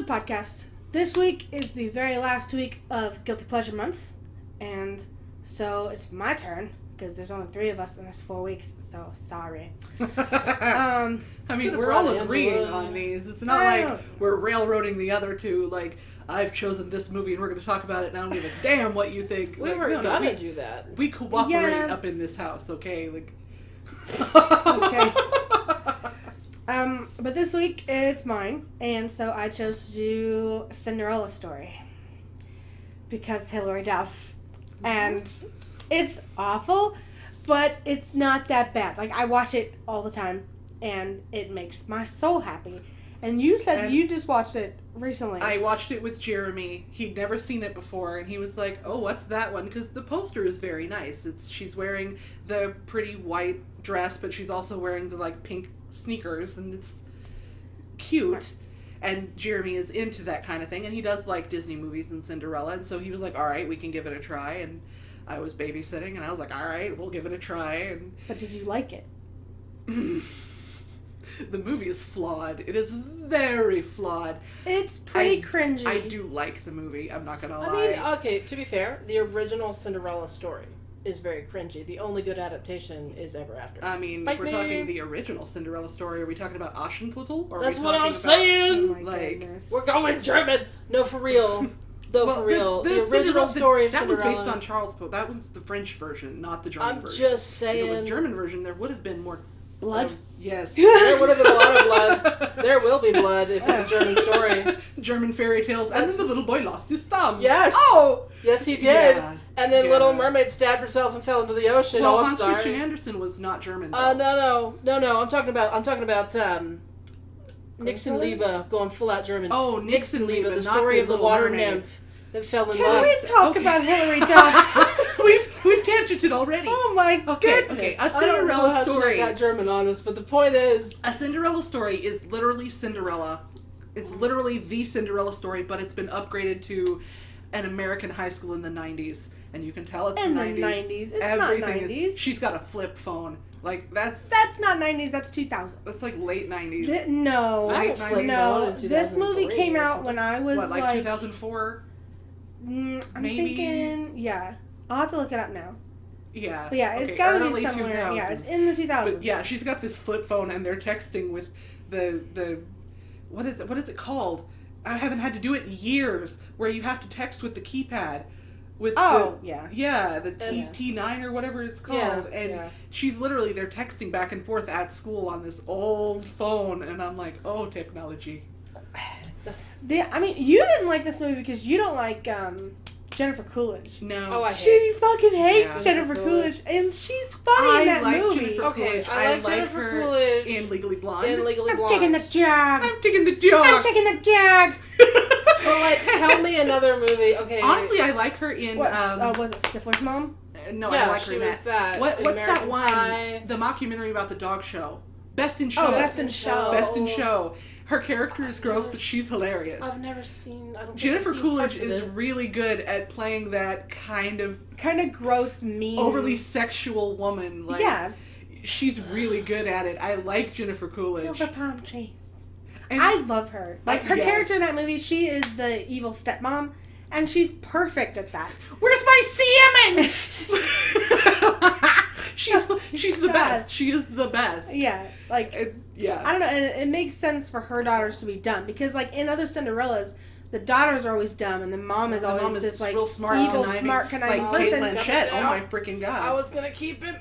the podcast. This week is the very last week of Guilty Pleasure Month, and so it's my turn, because there's only 3 of us and there's 4 weeks, so sorry. I mean, we're all agreeing on these. It's not like we're railroading the other two, like, I've chosen this movie and we're going to talk about it and I don't give a damn what you think. We were going to do that. We cooperate up in this house, okay? Like. Okay. But this week it's mine, and so I chose to do A Cinderella Story because Hilary Duff, and it's awful, but it's not that bad. Like, I watch it all the time, and it makes my soul happy. And you said you just watched it recently. I watched it with Jeremy. He'd never seen it before, and he was like, "Oh, what's that one?" Because the poster is very nice. She's wearing the pretty white dress, but she's also wearing the like pink sneakers, and it's cute. Right. And Jeremy is into that kind of thing, and he does like Disney movies and Cinderella, and so he was like, "All right, we can give it a try." And I was babysitting, and I was like, "All right, we'll give it a try." And but did you like it? The movie is flawed. It is very flawed. It's pretty cringy. I do like the movie. I'm not gonna lie. I mean, okay, to be fair, the original Cinderella story is very cringy. The only good adaptation is Ever After. I mean, if we're talking the original Cinderella story, are we talking about Aschenputtel? Or that's what I'm saying! Oh my goodness. We're going German! No, for real. For real. The original story of Cinderella. That was based on Charles Poe. That was the French version, not the German version. I'm just saying. If it was German version, there would have been more blood. Yes. There would have been a lot of blood. There will be blood if it's a German story. German fairy tales. And then the little boy lost his thumb. Yes. Oh! Yes, he did. Yeah. And then Little Mermaid stabbed herself and fell into the ocean. Well, I'm Hans sorry. Christian Andersen was not German, though. No. I'm talking about Nixon Liebe going full out German. Oh, Nixon Liebe, the story of the water nymph that fell in love. Can we talk about Hilary Duff? We've tangented already. Oh my goodness. Okay, A Cinderella Story. I got German on us, but the point is, A Cinderella Story is literally Cinderella. It's literally the Cinderella story, but it's been upgraded to an American high school in the 90s. And you can tell it's in the 90s. In the 90s. It's Everything not 90s. She's got a flip phone. Like, that's not 90s, that's 2000. That's like late 90s. Late 90s. No. This movie came out when I was like 2004? I'm maybe? thinking, yeah. I'll have to look it up now. Yeah. But yeah, it's gotta be somewhere. 2000s. Yeah, it's in the 2000s. But yeah, she's got this flip phone and they're texting with the what is it called? I haven't had to do it in years, where you have to text with the keypad. With the T9 or whatever it's called. She's literally, they're texting back and forth at school on this old phone, and I'm like, oh, technology. I mean, you didn't like this movie because you don't like Jennifer Coolidge. No. She fucking hates Jennifer Coolidge, and she's funny in that movie. I like Jennifer Coolidge in Legally Blonde. I'm taking the jog. I'm taking the jog. Well, like, tell me another movie. Okay. Honestly, I like her in. Was it Stifler's Mom? No, I like her in that. What's American that one? Pie. The mockumentary about the dog show. Best in Show. Oh, Best in Show. Best in Show. Her character is gross, but she's hilarious. I've never seen. Jennifer Coolidge is really good at playing that kind of gross, mean, overly sexual woman. Like, yeah, she's really good at it. I like Jennifer Coolidge. Feel the palm trees. And I love her. Like, her character in that movie, she is the evil stepmom, and she's perfect at that. Where's my salmon? she's the best. She is the best. Yeah, like, yeah. I don't know, and it makes sense for her daughters to be dumb, because, like, in other Cinderellas, the daughters are always dumb, and the mom is always this, like, real smart, evil, smart, conniving person. Like Blanchett, oh my freaking god. I was gonna keep him.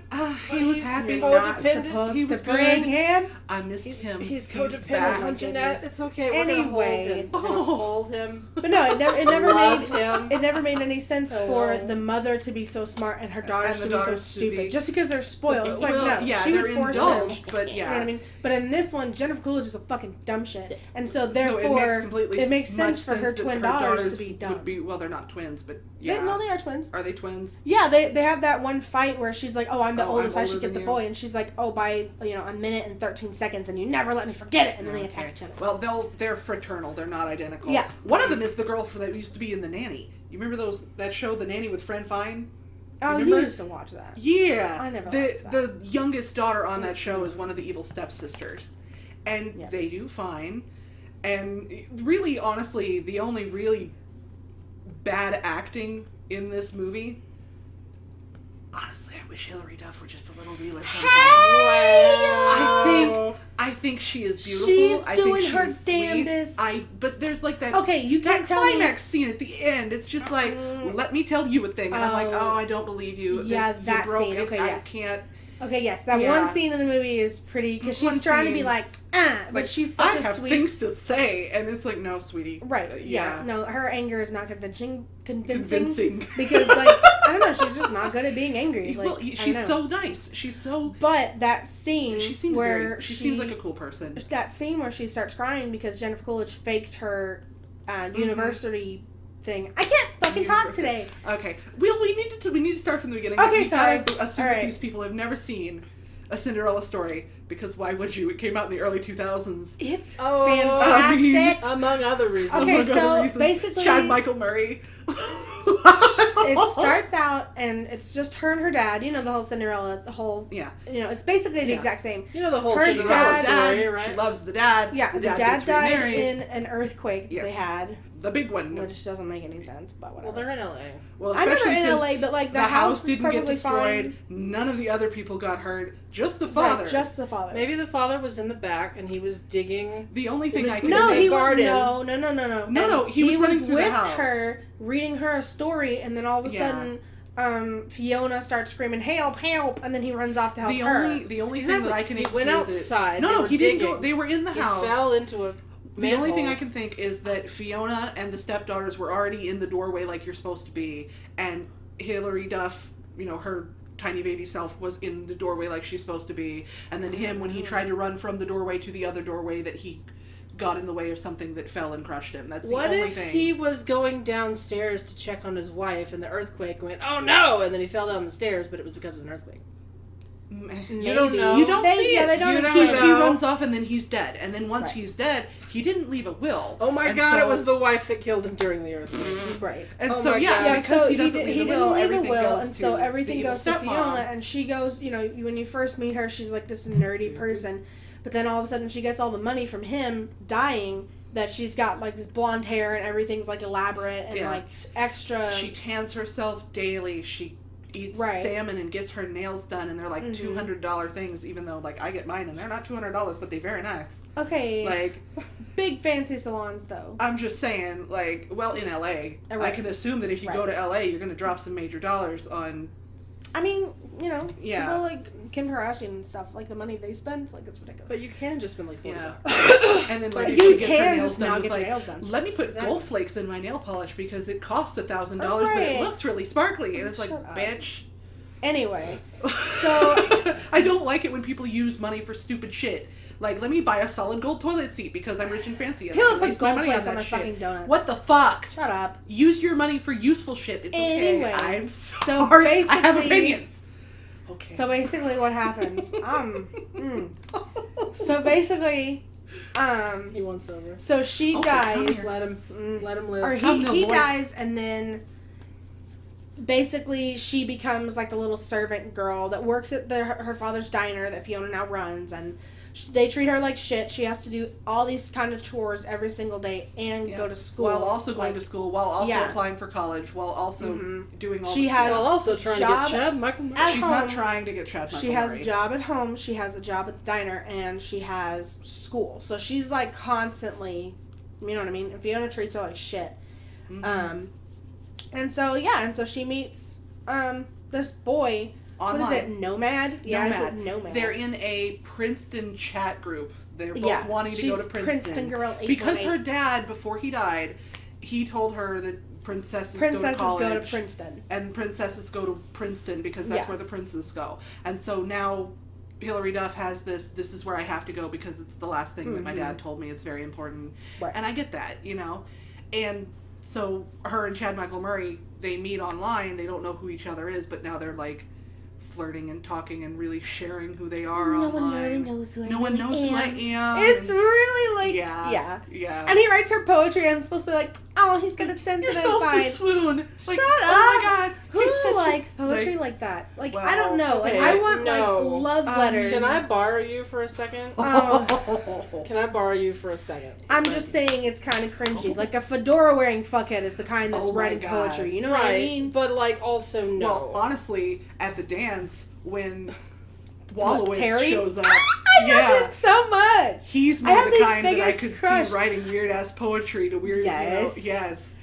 He was happy. Not supposed he was to bring him. I missed him. He's codependent on Jeanette. It's okay. We're anyway, gonna hold him. But no, it never made any sense for the mother to be so smart and her daughters to be so stupid. Just because they're spoiled. It's like, no, she would force them. But you know what I mean? But in this one, Jennifer Coolidge is a fucking dumb shit. And so therefore, it makes sense for her twin daughters to be dumb. Well, they're not twins, but yeah. No, they are twins. Are they twins? Yeah, they have that one fight where she's like, oh, I'm the oldest, I should get the you. boy. And she's like, oh, by, a minute and 13 seconds, and you never let me forget it. And then they attack each other. Well, they're fraternal. They're not identical. Yeah. One of them is the girl that used to be in The Nanny. You remember that show, The Nanny, with Fred Fine? Oh, you used to watch that. Yeah. I never watched that. The youngest daughter on that show is one of the evil stepsisters. And they do fine. And really, honestly, the only really bad acting in this movie, honestly, I wish Hilary Duff were just a little realer sometimes. I think she is beautiful. She's I doing think her she's damnedest. Sweet. But there's like that. Okay, you can't that tell me. climax scene at the end. It's just like, let me tell you a thing, and I'm like, oh, I don't believe you. Yeah, you that broke scene. it. Okay, I yes. can't. Okay, yes, that Yeah. one scene in the movie is pretty, because One she's trying to be scene. like, but Like, she's such I a have sweet. things to say, and it's like, no, sweetie. Right. Yeah. No, her anger is not convincing. Convincing. Because like I don't know, she's just not good at being angry. Like, Well, she's so nice. She's so. But that scene She seems where she seems like a cool person. That scene where she starts crying because Jennifer Coolidge faked her university thing. I can't fucking talk today. Okay. We need to start from the beginning. Okay, We sorry. gotta assume All that right. these people have never seen A Cinderella Story, because why would you? It came out in the early 2000s. It's fantastic. fantastic. Among other reasons. Okay, Among other so reasons. basically- Chad Michael Murray. It starts out and it's just her and her dad. You know the whole Cinderella, the whole. Yeah. You know, it's basically the Yeah. exact same. You know the whole Her Cinderella dad- story, right? She loves the dad. Yeah, the dad gets died remarried. in an earthquake Yes. they had, The big one. which doesn't make any sense, but whatever. Well, they're in LA. Well, I know especially they're in 'cause LA, but like the the house is didn't get perfectly destroyed. fine. None of the other people got hurt. Just the father. Right, just the father. Maybe the father was in the back and he was digging. The only thing I can No, in the he garden. was no. No, And he was running through the with house. her, reading her a story, and then all of a Yeah. sudden, Fiona starts screaming, "Help! Help!" And then he runs off to help the her. only Exactly. thing that I can He excuse went it. outside. No, They were he didn't go. digging. They were in the He house. fell into a The only thing manhole. I can think is that Fiona and the stepdaughters were already in the doorway like you're supposed to be, and Hilary Duff, you know, her tiny baby self was in the doorway like she's supposed to be, and then him, when he tried to run from the doorway to the other doorway, that he got in the way of something that fell and crushed him. That's the What only if thing. he was going downstairs to check on his wife and the earthquake went, oh no, and then he fell down the stairs, but it was because of an earthquake? You don't know. You don't see Yeah, it. they don't You explain don't it. He know. runs off and then he's dead. And then once Right. he's dead, he didn't leave a will. Oh my And god, so- it was the wife that killed him during the earthquake. Right. And Oh so my yeah, God. Yeah, because so he doesn't leave he a didn't will, leave a everything will, goes and so to everything the evil goes to stepmom. Fiona, and she goes, you know, when you first meet her, she's like this nerdy person, but then all of a sudden she gets all the money from him dying, that she's got like this blonde hair and everything's like elaborate and Yeah. like extra. She tans herself daily. She eats Right. salmon and gets her nails done, and they're like Mhm. $200 things, even though like I get mine and they're not $200, but they're very nice. Okay. Like, Big fancy salons though. I'm just saying, like, well, in LA, I Right. can assume that if you go to LA, you're going to drop some major dollars on. I mean, you know, Yeah. people like Kim Kardashian and stuff, like the money they spend, like it's ridiculous. But you can just spend like $40. Yeah. And then, like, if You she gets her can nails just done, not it's get your like, nails done. let me put Exactly. gold flakes in my nail polish because it costs $1,000, but Right. it looks really sparkly. And it's like, Shut up. bitch. Anyway, so I don't like it when people use money for stupid shit. Like, let me buy a solid gold toilet seat because I'm rich and fancy. And I people can put waste my gold money flakes on on that their shit. fucking donuts. What the fuck? Shut up. Use your money for useful shit. It's Anyway, okay. I'm so sorry. I have basically- opinions. Okay. So basically, what happens? So basically, He wants over. so she Okay, come dies. here. Let him live. Or Come, no he boy. dies, and then basically she becomes like the little servant girl that works at her father's diner that Fiona now runs, and they treat her like shit. She has to do all these kind of chores every single day and Yeah. go to school While also going like, to school, while also Yeah. applying for college, while also Mhm. doing all She the has- stuff. While also trying to job get Chad Michael Murray. at She's home. not trying to get Chad Michael She has Murray. a job at home, she has a job at the diner, and she has school. So she's like constantly, you know what I mean? And Fiona treats her like shit. Mhm. And so she meets this boy. Online. What is it? Nomad? Yeah, Nomad. it's a Nomad. They're in a Princeton chat group. They're both Yeah, wanting to she's go to Princeton. Girl 818. Because her dad, before he died, he told her that princesses go to college. Princeton. And princesses go to Princeton because that's Yeah. where the princes go. And so now Hilary Duff has this is where I have to go because it's the last thing that my dad told me. It's very important. Right. And I get that, you know. And so her and Chad Michael Murray, they meet online. They don't know who each other is, but now they're like flirting and talking and really sharing who they are No online. one really knows who I No one really knows who I am. am. It's And- really like yeah. yeah. Yeah. And he writes her poetry. I'm supposed to be like, oh, he's got a sensitive You're supposed to side. swoon. Like, Shut oh up. my god. Who likes poetry like that? Like, I don't know. okay, Like, I want no. like love letters. Can I borrow you for a second? Oh. Can I borrow you for a second? I'm just saying it's kind of cringy. Like a fedora wearing fuckhead is the kind that's Oh my writing God. poetry. You know what I mean? But like also no. Well, honestly, at the dance, when Look, Wallowitz Terry? shows up, I love him so much. he's I more have the the kind that I biggest could crush. see writing weird ass poetry to weird. Yes. Yes.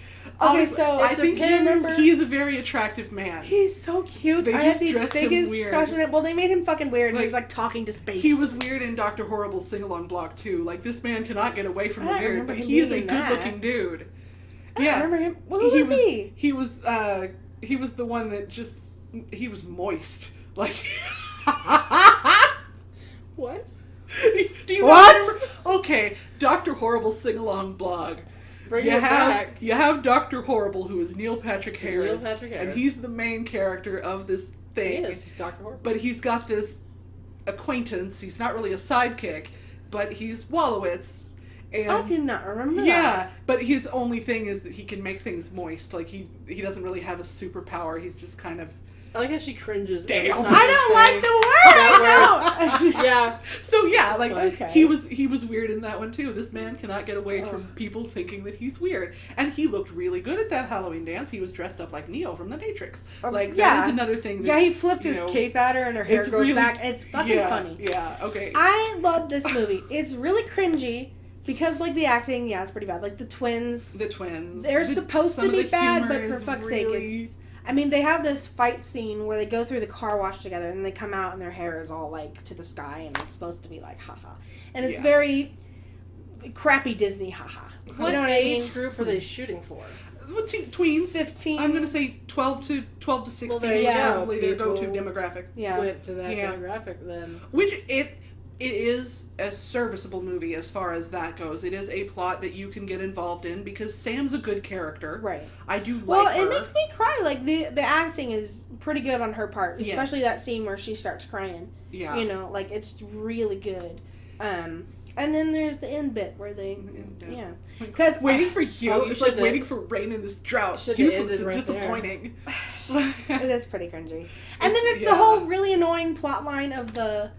Okay, Honestly, so I it think depends. he's a very attractive man. He's so cute. They I just had the dressed him biggest weird. crush on it. Well, they made him fucking weird. Like, he was like talking to space. He was weird in Dr. Horrible's sing-along block too. Like, this man cannot get away from I the don't weird, remember but him he is a being in that. good-looking dude. I don't remember him. Well, who was he? He was the one that just he was moist. Like What? Do you What? remember? Okay, Dr. Horrible's sing-along blog. Bring it back. You have Dr. Horrible, who is Neil Patrick It's Harris, Neil Patrick Harris. and he's the main character of this He thing. is. He's Dr. Horrible. But he's got this acquaintance. He's not really a sidekick, but he's Wallowitz. And I do not remember yeah, that. but his only thing is that he can make things moist. Like he doesn't really have a superpower. He's just kind of I like how she cringes. Damn. Every time I you don't say like the word. that I don't. Yeah. so yeah. Like fine. Okay. he was weird in that one too. This man cannot get away from people thinking that he's weird, and he looked really good at that Halloween dance. He was dressed up like Neo from The Matrix. Like yeah. that is another thing. That, Yeah, he flipped you his know, cape at her and her hair it's goes really- back. It's fucking funny. Yeah. Okay. I love this movie. It's really cringy because, like, the acting, yeah, it's pretty bad. Like, the twins, the twins. they're supposed some to of be the bad, humor but for is fuck's really- sake, it's... I mean, they have this fight scene where they go through the car wash together, and they come out, and their hair is all, like, to the sky, and it's supposed to be, like, haha. And it's Yeah. very crappy Disney haha. What You know what I age mean? group are they shooting for? What's he, tweens? 15. I'm gonna say 12 to 16. Well, there you go. Probably their People- go-to demographic. Yeah. Went to that Yeah. demographic then. Which it is a serviceable movie as far as that goes. It is a plot that you can get involved in because Sam's a good character. Right. I do like Well, her. it makes me cry. Like, the acting is pretty good on her part. Yes. Especially that scene where she starts crying. Yeah. You know, like, it's really good. And then there's the end bit where they... Yeah. Because... Waiting for you. Oh, you It's like should've- waiting for rain in this drought. should've Useless ended and right disappointing. It is pretty cringy. And then it's yeah. the whole really annoying plot line of the,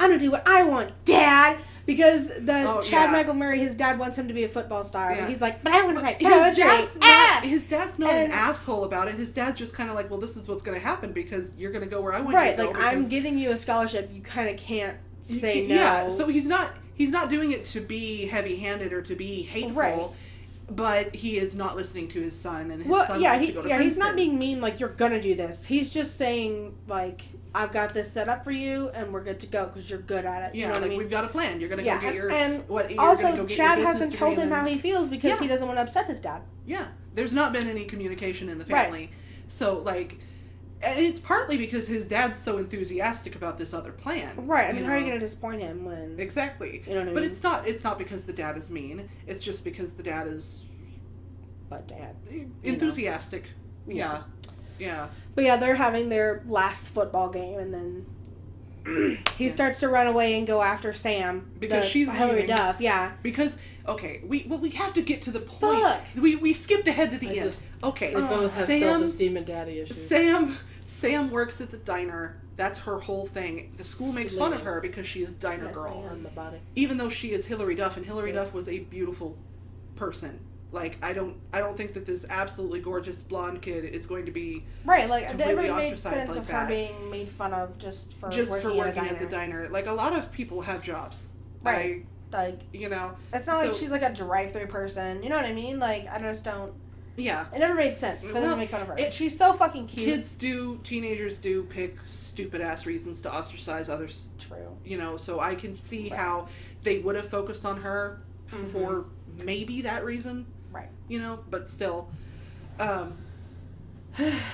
I'm gonna do what I want, Dad! Because the Oh, Chad yeah. Michael Murray, his dad wants him to be a football star. Yeah. And he's like, but I want to write His poetry. dad's Ah! not, his dad's not And- an asshole about it. His dad's just kind of like, well, this is what's going to happen because you're going to go where I want you Right, to go. like, I'm because giving you a scholarship. You kind of can't you say can't- no. Yeah, so he's not doing it to be heavy-handed or to be hateful. Right. But he is not listening to his son, and his Well, son yeah, wants to go to he's not Princeton. being mean, like, you're gonna do this. He's just saying, like, I've got this set up for you, and we're good to go, because you're good at it. Yeah, You know what like, I mean? we've got a plan. You're going to Yeah, go get your... and you're gonna also, go get Chad your hasn't business told degree him and how then- he feels because Yeah. he doesn't want to upset his dad. Yeah, there's not been any communication in the Right. family. So, like... And it's partly because his dad's so enthusiastic about this other plan. Right, I mean, how are you know? going to disappoint him when... Exactly. You know what I But mean? it's not because the dad is mean. It's just because the dad is But Dad. enthusiastic. Yeah. Yeah. But yeah, they're having their last football game, and then he starts to run away and go after Sam. Because she's Hillary leaving. Duff, yeah. Because we have to get to the point. Fuck. We skipped ahead to the I end. just- Okay. They both have Sam- self-esteem and daddy issues. Sam works at the diner. That's her whole thing. The school makes fun of Living. her because she is diner Yes, girl. I On the body. Even though she is Hillary Duff, and Hillary Sure. Duff was a beautiful person. Like, I don't think that this absolutely gorgeous blonde kid is going to be Right, like, it completely never made ostracized sense like of her that. being made fun of just for just working, for working at a at the diner. diner. Like, a lot of people have jobs. Right. Like, You know. it's not like So- she's like a drive-through person. You know what I mean? Like, I just don't... Yeah. It never made sense for them Well, to make fun of her. it- She's so fucking cute. Teenagers do pick stupid ass reasons to ostracize others. True. You know, so I can see Right. how they would have focused on her Mhm. for maybe that reason. Right. You know, but still,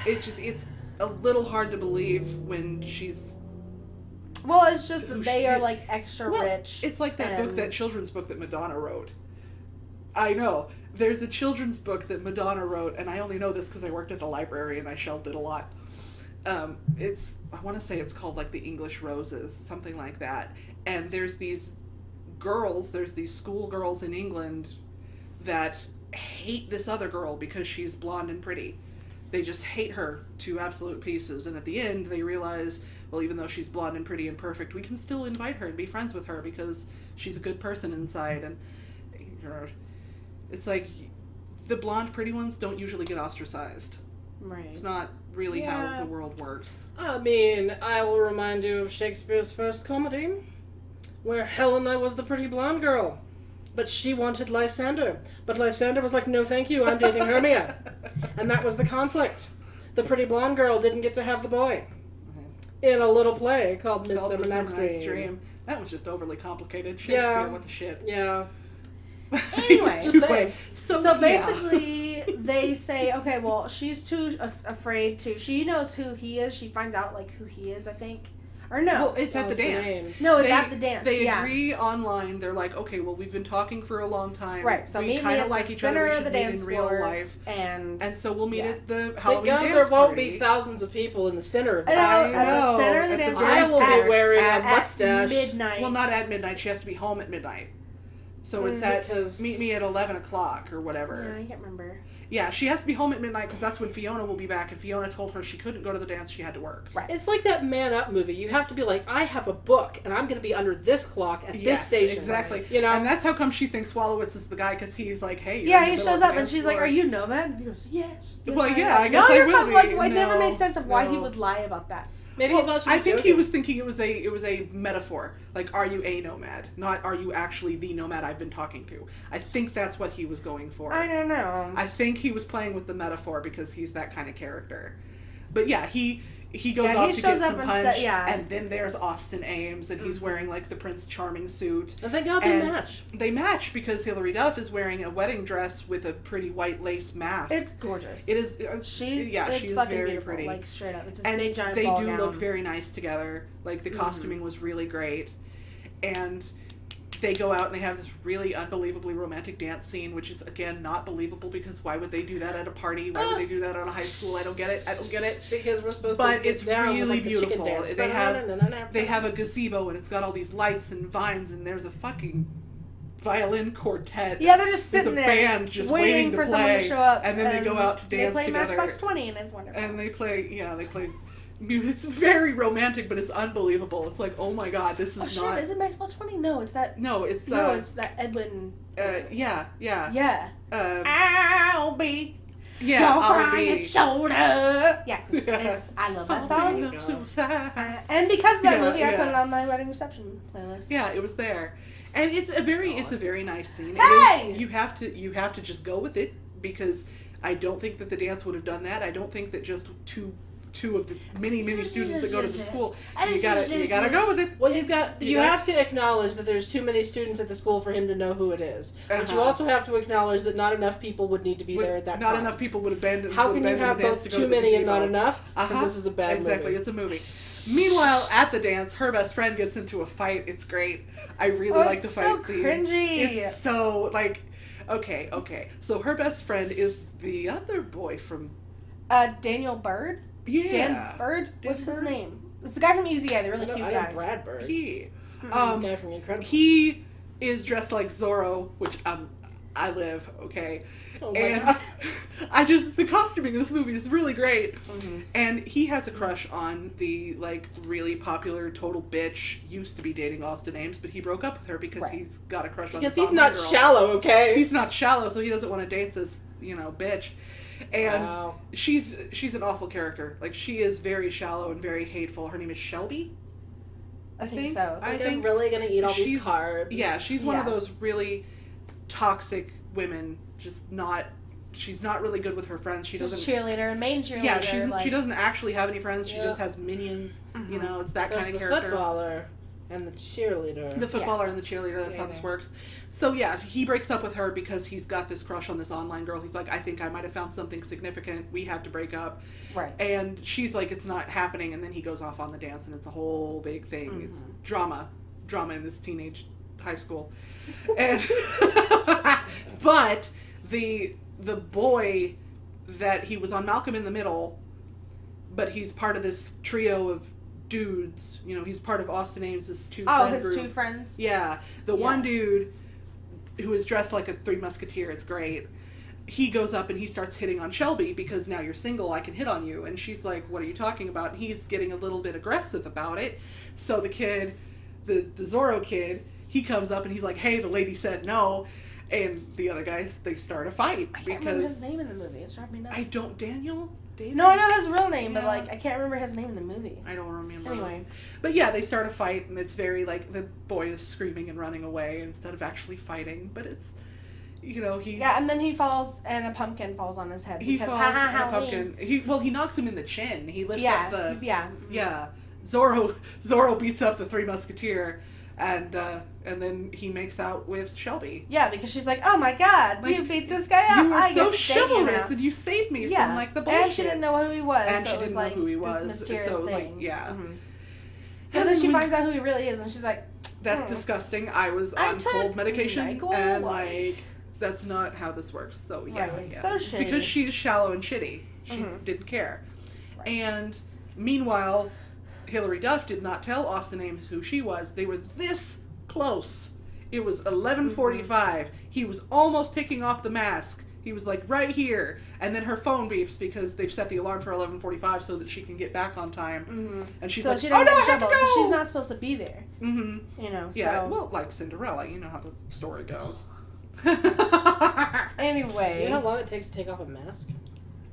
it's a little hard to believe when she's. Well, it's just Who that they she are, is. like, extra Well, rich. It's like that book, and- that children's book that Madonna wrote. I know. There's a children's book that Madonna wrote, and I only know this because I worked at the library and I shelved it a lot. I want to say it's called, like, The English Roses, something like that. And there's these schoolgirls in England that hate this other girl because she's blonde and pretty. They just hate her to absolute pieces. And at the end, they realize, well, even though she's blonde and pretty and perfect, we can still invite her and be friends with her because she's a good person inside. And it's like, the blonde, pretty ones don't usually get ostracized. Right. It's not really how the world works. I mean, I will remind you of Shakespeare's first comedy, where Helena was the pretty blonde girl. But she wanted Lysander. But Lysander was like, no thank you, I'm dating Hermia. And that was the conflict. The pretty blonde girl didn't get to have the boy. In a little play called Midsummer Night's Dream. That was just overly complicated. Shakespeare, what the shit. Yeah. Anyway. Just saying. So basically, they say, okay, well, she's too afraid to... She knows who he is. She finds out, like, who he is, I think. Or no. Well, it's at the dance. No, it's at the dance. They agree online. They're like, okay, well, we've been talking for a long time. Right. So we kind of like each other. We should meet in real life, and so we'll meet at the Halloween dance party. There won't be thousands of people in the center of the dance. At the center of the dance party, I will be wearing a mustache at midnight. Well, not at midnight. She has to be home at midnight. So it's meet me at 11 o'clock or whatever. Yeah, I can't remember. Yeah, she has to be home at midnight because that's when Fiona will be back, and Fiona told her she couldn't go to the dance, she had to work. Right. It's like that Man Up movie. You have to be like, I have a book, and I'm going to be under this clock at this station. Exactly. Right? You know? And that's how come she thinks Swallowitz is the guy, because he's like, hey, you're yeah, he shows up, and she's like, are you Nomad? And he goes, yes. Well, yeah, I guess I will be. Like, it never made sense of why he would lie about that. Maybe I think he was thinking it was a metaphor. Like, are you a nomad? Not, are you actually the nomad I've been talking to? I think that's what he was going for. I don't know. I think he was playing with the metaphor because he's that kind of character. But yeah, he goes off to get some punch, and then there's Austin Ames, and he's wearing, like, the Prince Charming suit. And thank God they match. They match because Hilary Duff is wearing a wedding dress with a pretty white lace mask. It's gorgeous. It is. She's fucking very beautiful, pretty. Like, straight up. It's and big, giant they ball do gown. look very nice together. Like, the costuming was really great. And they go out and they have this really unbelievably romantic dance scene, which is, again, not believable because why would they do that at a party? Why would they do that at a high school? I don't get it. Because we're supposed but to it's down really with, like, beautiful. The They have a gazebo and it's got all these lights and vines and there's a fucking violin quartet. Yeah, they're just sitting there band just waiting to for play, someone to show up. and then they go out to dance together. They play together. Matchbox 20 and it's wonderful. And they play it's very romantic, but it's unbelievable. It's like, oh my god, this is not... is it Matchbox 20? No, it's that... No, it's that Edwin... Yeah. Yeah. I'll be... Yeah, your I'll crying be... shoulder. Yeah, I love that song. And because of that movie, I put it on my wedding reception playlist. Yeah, it was there. And it's a very nice scene. Hey! You have to just go with it because I don't think that the dance would have done that. I don't think that just two of the many students that go to the school. You gotta go with it. Well, you have to acknowledge that there's too many students at the school for him to know who it is. But you also have to acknowledge that not enough people would need to be there at that time. Not enough people would abandon. How can you have both too many and not enough? Because this is a bad movie. Exactly, it's a movie. Meanwhile, at the dance, her best friend gets into a fight. It's great. I really like the fight scene. It's so cringy. It's so like, okay. So her best friend is the other boy from Daniel Bird. Yeah. Dan Bird? What's his name? It's the guy from Easy Guy, the really cute guy. Brad Bird. The guy from Incredible. He is dressed like Zorro, which I live, okay? Oh my and God. the costuming in this movie is really great. Mm-hmm. And he has a crush on the, like, really popular total bitch, used to be dating Austin Ames, but he broke up with her because he's got a crush on this he's not girl. shallow, okay? He's not shallow, so he doesn't want to date this, bitch. And she's an awful character. Like, she is very shallow and very hateful. Her name is Shelby. I think so. I think they're really gonna eat all these carbs. Yeah, she's one of those really toxic women. She's not really good with her friends. She's cheerleader, main cheerleader. Yeah, she doesn't actually have any friends. She just has minions. Mm-hmm. It's that kind of character. The footballer and the cheerleader. The footballer and the cheerleader. That's how this works. So yeah, he breaks up with her because he's got this crush on this online girl. He's like, I think I might have found something significant. We have to break up. Right. And she's like, it's not happening. And then he goes off on the dance, and it's a whole big thing. Mm-hmm. It's drama in this teenage high school. And but the boy that he was on Malcolm in the Middle, but he's part of this trio of dudes. He's part of Austin Ames' two friend group. Two friends? Yeah. The one dude who is dressed like a Three Musketeer. It's great. He goes up and he starts hitting on Shelby because now you're single, I can hit on you. And she's like, what are you talking about? And he's getting a little bit aggressive about it. So the kid, the Zorro kid, he comes up and he's like, hey, the lady said no. And the other guys, they start a fight. I can't remember his name in the movie. It's driving me nuts. I don't, Daniel? David? No, I know his real name, but Yeah. like I can't remember his name in the movie. I don't remember. Anyway. But yeah, they start a fight and it's very like the boy is screaming and running away instead of actually fighting. But it's, you know, he... Yeah, and then he falls and a pumpkin falls on his head. He because, falls ha, ha, and a Halloween. pumpkin. He knocks him in the chin. He lifts Yeah, up the... yeah. Yeah. Zorro beats up the Three Musketeer and then he makes out with Shelby. Yeah, because she's like, oh my god, Like, you beat this guy up. You were I so get to date you chivalrous now. and you saved me Yeah. from like the bullshit. And she didn't know who he was. And so she it was didn't know like who he was. this mysterious So it was like, thing. yeah. Mm-hmm. And And then she when- finds out who he really is, and she's like, That's disgusting. I was I on took cold medication Michael and White. like that's not how this works. So yeah, Right. yeah. So shitty. Because she's shallow and shitty. She Mhm. didn't care. Right. And meanwhile, Hilary Duff did not tell Austin Ames who she was. They were this close. It was 11:45. He was almost taking off the mask. He was like right here, and then her phone beeps because they've set the alarm for 11:45 so that she can get back on time. mm-hmm. And she's So like, she "Oh doesn't no, I get in have to trouble, 'cause go." she's not supposed to be there. Mm-hmm. You know, Yeah. so. Well, like Cinderella, you know how the story goes. Anyway. Do you know how long it takes to take off a mask?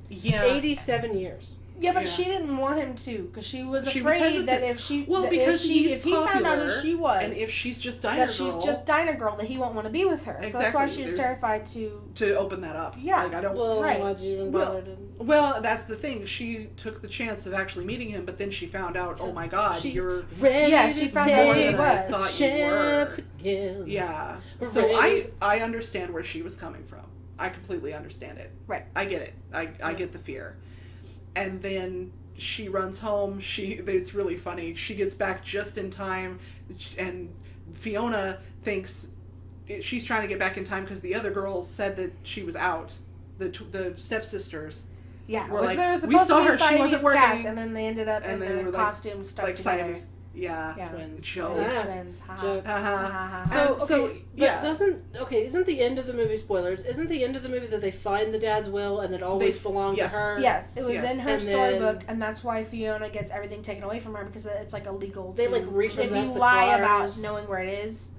Yeah. 87 years. Yeah, but Yeah. she didn't want him to, because she was She was afraid that hesitant. if she, Well, that because if he found out who popular, she was, and if she's just Dinah that Girl, she's just Dinah Girl, that he won't want to be with her. So that's why Exactly. she was There's- terrified to. to open that up. Yeah. Like I don't. Well, Right. why'd you even Well, bother to... Well, that's the thing. She took the chance of actually meeting him, but then she found out, oh my God, She's you're ready Yeah, she to found out take who he a was. Thought you were. chance again. yeah. We're So ready. I understand where she was coming from. I completely understand it. Right. I get it. I get the fear. And then she runs home. It's really funny. She gets back just in time, and Fiona thinks she's trying to get back in time because the other girls said that she was out. The stepsisters. Yeah, We're which like, they were we supposed saw to be her, she Siamese wasn't working. cats, and then they ended up And in then the we're like- costumes stuck Like together. Siamese. Yeah. Yeah. Twins. Joke. Siamese Ah. twins. Ha, ha, Joke. ha, ha, ha, ha. So, okay, So, but yeah. isn't the end of the movie, spoilers, isn't the end of the movie that they find the dad's will and it always belonged yes. to her? Yes, it was Yes. in her And storybook, then- and that's why Fiona gets everything taken away from her, because it's like illegal to... They, like, if repossess you the lie about cars. knowing where it is,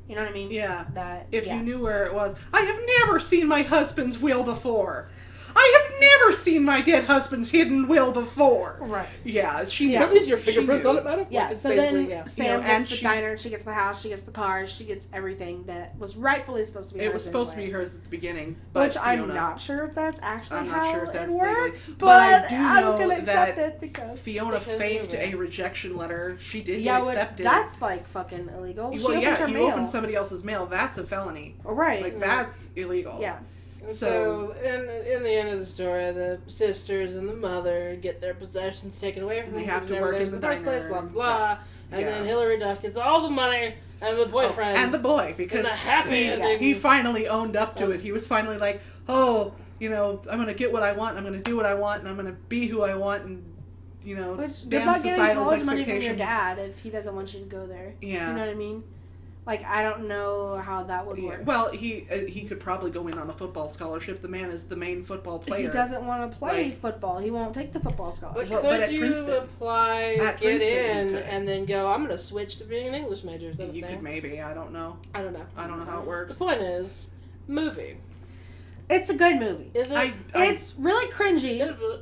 you know what I mean? Yeah. That, If yeah. you knew where it was. I have never seen my husband's will before. I have never seen my dead husband's hidden will before. Right. Yeah, she Yeah. knew. At least your She fingerprints knew. on it, madam? Yeah, Like, it's so basically, then yeah. Sam You know, gets and the she- diner, she gets the house, she gets the cars, she gets everything that was rightfully supposed to be It hers was supposed to anyway. be hers at the beginning, but Which I'm Fiona, not sure if that's actually I'm how not sure if that's it works, legally- but, but I do I'm know gonna accept that it because... Fiona Because faked anyway. a rejection letter. She did Yeah, get which, accepted. that's like fucking illegal. She well, opened yeah, her you mail. open somebody else's mail. That's a felony. Right. Like that's illegal. Yeah. So, in the end of the story, the sisters and the mother get their possessions taken away from They them. have because to they never work lived in the first place, diner. blah, blah, blah. And Yeah. then Hilary Duff gets all the money and the Oh, boyfriend. and the boy, because the happy ending. he finally owned up to it. He was finally like, oh, you know, I'm going to get what I want, I'm going to do what I want, and I'm going to be who I want, and, you know, Which, good damn luck getting societal's college money from expectations. your dad if he doesn't want you to go there. Yeah. You know what I mean? Like, I don't know how that would Yeah. work. Well, he could probably go in on a football scholarship. The man is the main football player. He doesn't want to play Like- football. He won't take the football But scholarship. But could at you Princeton- apply, At get Princeton, you in, could. and then go, I'm going to switch to being an English major? Is that a You thing? could maybe. I don't know. I don't know. I don't know how it The works. point is, movie. It's a good movie. Is it? It's really cringy. Is it?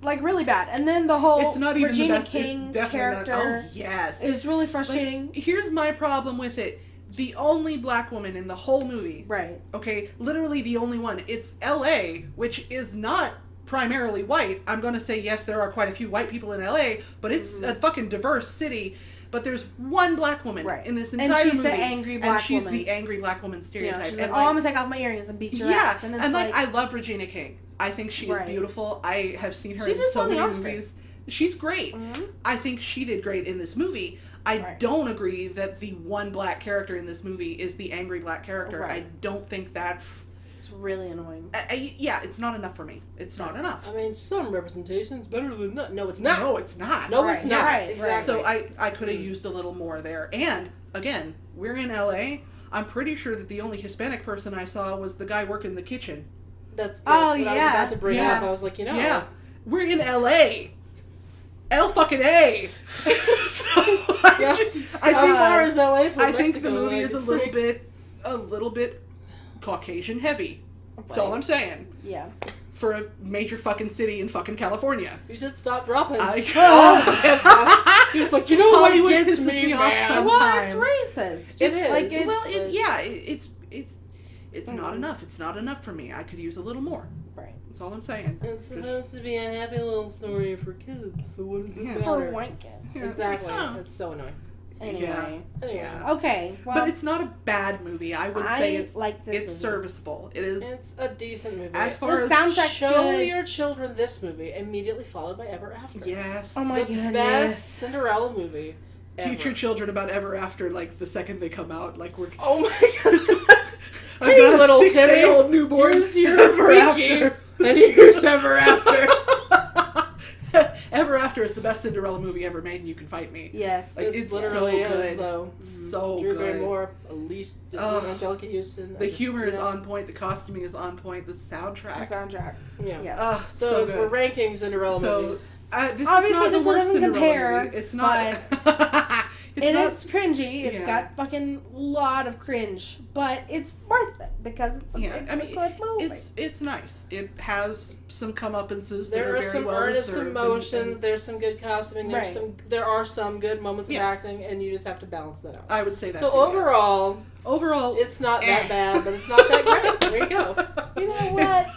Like, really bad. And then the whole It's not even Regina the best. King It's definitely character not. Oh yes. is really frustrating. Like, here's my problem with it. The only black woman in the whole movie. Right. Okay, literally the only one. It's L.A., which is not primarily white. I'm going to say yes, there are quite a few white people in L.A., but it's a fucking diverse city. But there's one black woman Right. in this And entire she's the the angry black and she's woman. the angry black woman You know, stereotype. she's like, and oh, I'm going to take off my earrings and beat your ass. And it's like, I love Regina King. I think she is Right. beautiful. I have seen her She in just so won the many Oscar. movies. She's great. Mhm. I think she did great in this movie. I Right. don't agree that the one black character in this movie is the angry black character. Right. I don't think that's... it's really annoying. yeah, it's not enough for me. It's not enough. I mean, some representation's better than none. No, it's not. No, it's not. No, Right. it's not. Right. Exactly. So I could have used a little more there. And, again, we're in LA. I'm pretty sure that the only Hispanic person I saw was the guy working the kitchen. That's what Oh, I was yeah. about to bring Yeah. up. I was like, Yeah. We're in LA. L-fucking-A. So, Yeah. I How think, far is LA from I Mexico? think the movie Like, is it's a little bit Caucasian heavy. That's all Right. I'm saying. Yeah. For a major fucking city in fucking California. You should stop dropping. I He was like, you know what Hollywood gets pisses me, me off man? so- Well, it's Sometimes. racist. It is. Like, it's, well, it's not enough. It's not enough for me. I could use a little more. right. That's all I'm saying. It's supposed to be a happy little story for kids, so what does it Yeah. matter? For white kids. Yeah. Exactly. Oh. It's so annoying. Anyway. Anyway. Yeah. Okay. Well, But it's not a bad movie. I would say I it's like this it's movie. serviceable. It is It's a decent movie. as the far as soundtrack's Show good. your children this movie, immediately followed by Ever After. yes. Oh my the goodness. best Cinderella movie ever. Teach your children about Ever After like the second they come out. Like we're Oh my god. I've Hey, got a little 6-day-old newborn. Here's your Ever freaky. After. And here's Ever After. Ever After is the best Cinderella movie ever made, and you can fight me. yes. Like, It's it's literally so good. is, though. So Drew good. Barrymore, Elise, Ugh. Angelica Houston. The humor is on point. The costuming is on point. The The soundtrack. soundtrack. Yeah. Yes. Oh, So, so if we're good. ranking Cinderella So, movies, This Obviously, is not the this one worst doesn't Cinderella compare, movie. It's not. It's It not, is cringy. It's Yeah. got fucking lot of cringe, but it's worth it because it's a, Yeah, it's I mean, a good movie. it's nice. It has some comeuppances that there are are very some well earnest deserved emotions. There's some good costuming. Right. There are some good moments of Yes. acting, and you just have to balance that out. I would say that. So too, yes. overall, it's not that Eh. bad, but it's not that great. There you go. You know what?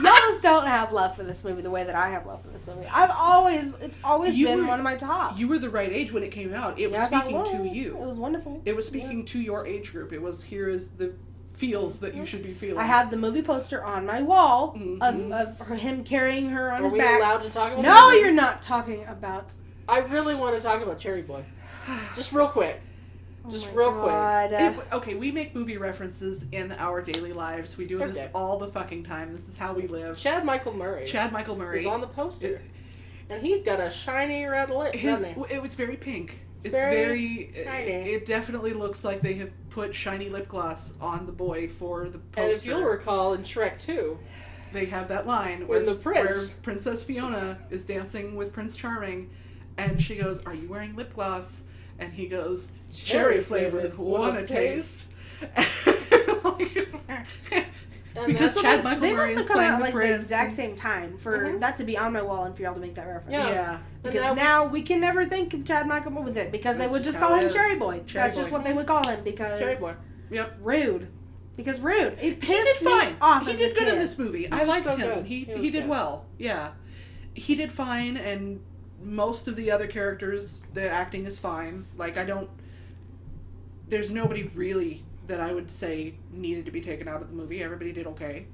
Y'all just don't have love for this movie the way that I have love for this movie. It's always You been were- one of my tops. You were the right age when it came out. It was Yes, I speaking to was. you. It was wonderful. It was speaking to your age group. It was here is the feels that you should be feeling. I had the movie poster on my wall Mhm. of him carrying her on Are his we back. allowed to talk about No, that? you're not talking about. I really want to talk about Cherry Boy. Just real quick. Just Oh my real quick. God. Okay, we make movie references in our daily lives. We do this Okay. all the fucking time. This is how we live. Chad Michael Murray Chad Michael Murray. is on the poster. And he's got a shiny red lip, doesn't he? It was very pink. It's very very. shiny. It definitely looks like they have put shiny lip gloss on the boy for the poster. And if you'll recall, in Shrek 2, they have that line When where, the prince- where Princess Fiona is dancing with Prince Charming, and she goes, "Are you wearing lip gloss?" And he goes, "Cherry flavored. Wanna taste?" and Because that's- Chad Michael They Murray must is have come playing out the like the prince. exact same time for Mhm. that to be on my wall and for y'all to make that reference. Yeah. Yeah. Because And now we can never think of Chad Michael Murray with it because they That's would just how call it him is. Cherry Boy. Cherry That's just Boy. what they would call him because Cherry Boy. Yep. rude. Because rude. It He pissed did me fine. off. He as did a good in kid. this movie. I was liked so him. good. He He was did good. well. Yeah. He did fine, and most of the other characters, the acting is fine. Like, there's nobody really that I would say needed to be taken out of the movie. Everybody did okay.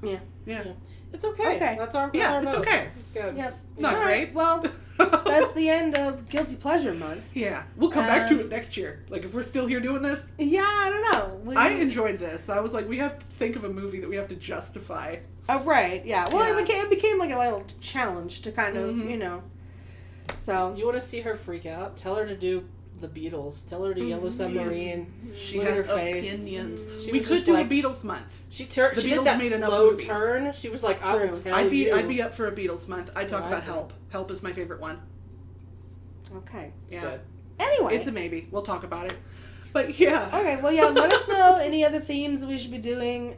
Yeah. Yeah. It's okay. Okay. That's our Yeah, our it's vote. okay. It's good. Yes. Not All right, great. Well, that's the end of Guilty Pleasure Month. Yeah. We'll come back to Um, it next year. Like, if we're still here doing this. Yeah, I don't know. I enjoyed this. I was like, we have to think of a movie that we have to justify. Oh, right. Yeah. Well, Yeah. it became like a little challenge to kind of, Mhm. So. You want to see her freak out? Tell her to do the Beatles. Tell her to Yellow Submarine. She Look at has her face. opinions. She We was could just do like- a Beatles month. She The she did Beatles that made enough slow movies. turn. She was like, "I will True. tell I'd you." be up for a Beatles month. I'd talk Yeah, about I think- Help. Help is my favorite one. Okay. It's Yeah. good. Anyway. It's a maybe. We'll talk about it. But yeah. Okay, well, yeah, let us know any other themes that we should be doing.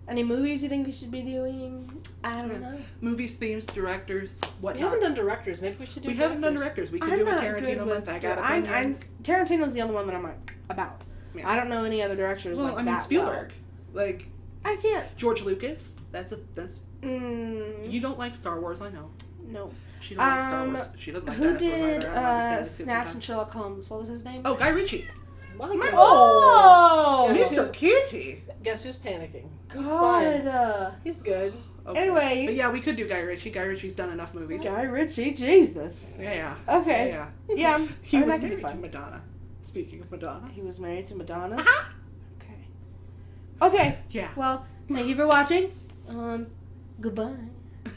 Any movies you think we should be doing? I don't know. Movies, themes, directors, We whatnot. haven't done directors. Maybe we should do. We haven't done directors. directors. We could I'm do a not good Tarantino with. month. I got I'm opinions. Tarantino's the only one that I'm like about. Yeah. I don't know any other directors Well, like I mean that. Spielberg, like Well. I can't. George Lucas. That's. You don't like Star Wars, I know. No. She doesn't like Star Wars. She doesn't like Who dinosaurs did either. I don't understand this Snatch and sometimes. Sherlock Holmes? What was his name? Oh, Guy Ritchie. My goodness. Oh, Guess Mr. Kitty. Guess who's panicking? He's fine. God. He's good. Okay. Anyway. But yeah, we could do Guy Ritchie. Guy Ritchie's done enough movies. Guy Ritchie, Jesus. Yeah. Okay. Yeah. Yeah. He I was mean, that could be married to fun. Madonna. Speaking of Madonna. He was married to Madonna. Uh-huh. Okay. Okay. Yeah. Well, thank you for watching. Goodbye.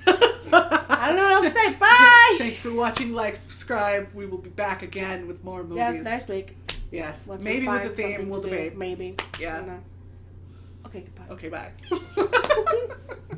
I don't know what else to say. Bye. Thanks for watching. Like, subscribe. We will be back again with more movies. Yes, next week. Yes. Once we Maybe with find the theme something we'll to do, debate. Maybe. Yeah. I don't know. Okay, goodbye. Okay, bye.